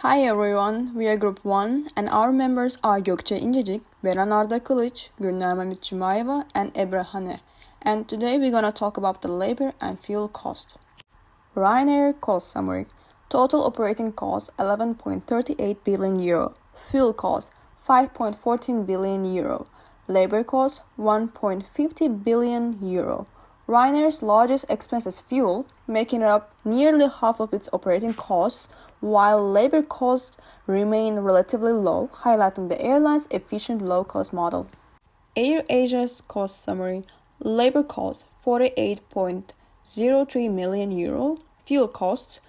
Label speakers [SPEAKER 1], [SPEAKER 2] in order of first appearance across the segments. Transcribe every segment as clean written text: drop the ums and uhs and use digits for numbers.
[SPEAKER 1] Hi everyone, we are Group 1 and our members are Gökçe İncecik, Beren Arda Kılıç, Gülnar Mehmet Cumayeva and Ebra Hane. And today we're gonna talk about the labor and fuel cost. Ryanair cost summary. Total operating cost 11.38 billion euro. Fuel cost 5.14 billion euro. Labor cost 1.50 billion euro. Ryanair's largest expense is fuel, making up nearly half of its operating costs, while labor costs remain relatively low, highlighting the airline's efficient low-cost model. AirAsia's cost summary. Labor costs 48.03 million euro, fuel costs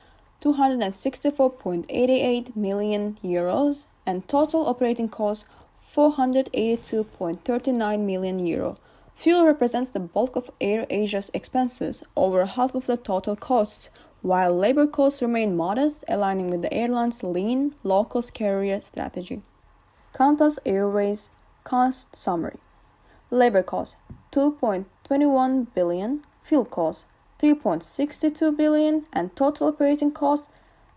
[SPEAKER 1] 264.88 million euros, and total operating costs 482.39 million euro. Fuel represents the bulk of AirAsia's expenses, over half of the total costs, while labor costs remain modest, aligning with the airline's lean, low-cost carrier strategy. Qantas Airways cost summary. Labor cost 2.21 billion, fuel cost 3.62 billion, and total operating cost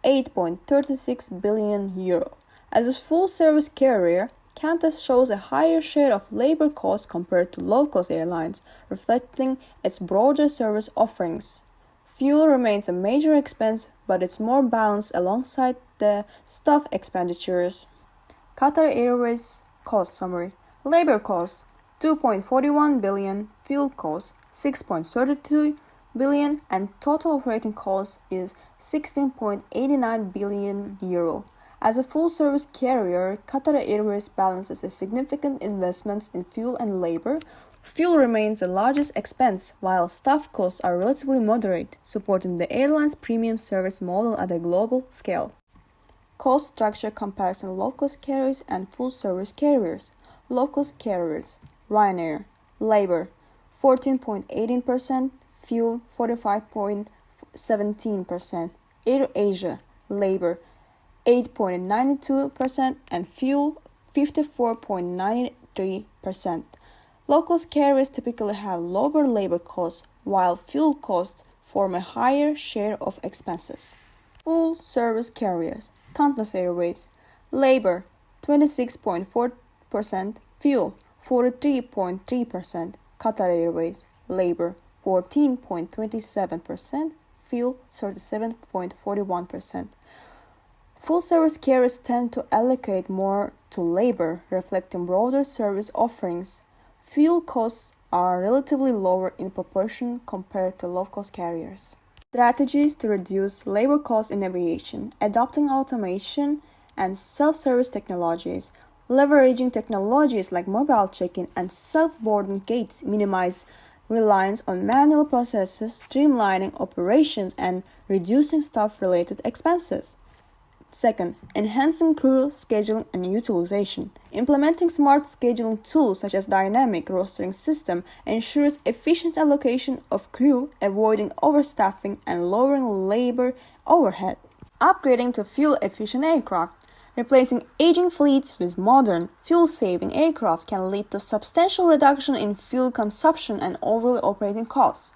[SPEAKER 1] 8.36 billion euro. As a full-service carrier, Qantas shows a higher share of labor costs compared to low-cost airlines, reflecting its broader service offerings. Fuel remains a major expense, but it's more balanced alongside the staff expenditures. Qatar Airways cost summary. Labor costs 2.41 billion, fuel costs 6.32 billion, and total operating cost is 16.89 billion euro. As a full-service carrier, Qatar Airways balances a significant investments in fuel and labor. Fuel remains the largest expense, while staff costs are relatively moderate, supporting the airline's premium service model at a global scale. Cost structure comparison of low-cost carriers and full-service carriers. Low-cost carriers. Ryanair. Labor 14.18%, fuel 45.17%. AirAsia. Labor 8.92% and fuel 54.93%. Low-cost carriers typically have lower labor costs, while fuel costs form a higher share of expenses. Full-service carriers. Qantas Airways. Labor 26.4%, fuel 43.3%. Qatar Airways. Labor 14.27%, fuel 37.41%. Full-service carriers tend to allocate more to labor, reflecting broader service offerings. Fuel costs are relatively lower in proportion compared to low-cost carriers. Strategies to reduce labor costs in aviation: adopting automation and self-service technologies. Leveraging technologies like mobile check-in and self-boarding gates minimize reliance on manual processes, streamlining operations, and reducing staff-related expenses. Second, enhancing crew scheduling and utilization. Implementing smart scheduling tools such as dynamic rostering system ensures efficient allocation of crew, avoiding overstaffing and lowering labor overhead. Upgrading to fuel-efficient aircraft. Replacing aging fleets with modern, fuel-saving aircraft can lead to substantial reduction in fuel consumption and overall operating costs.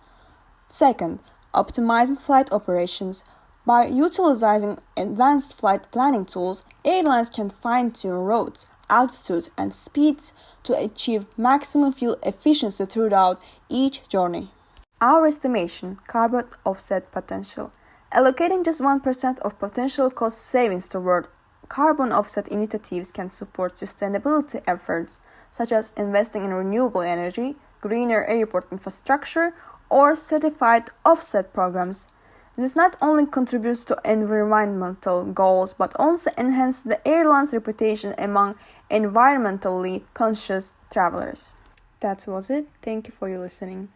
[SPEAKER 1] Second, optimizing flight operations. By utilizing advanced flight planning tools, airlines can fine-tune routes, altitudes, and speeds to achieve maximum fuel efficiency throughout each journey. Our estimation: carbon offset potential. Allocating just 1% of potential cost savings toward carbon offset initiatives can support sustainability efforts, such as investing in renewable energy, greener airport infrastructure, or certified offset programs. This not only contributes to environmental goals but also enhances the airline's reputation among environmentally conscious travelers. That was it. Thank you for your listening.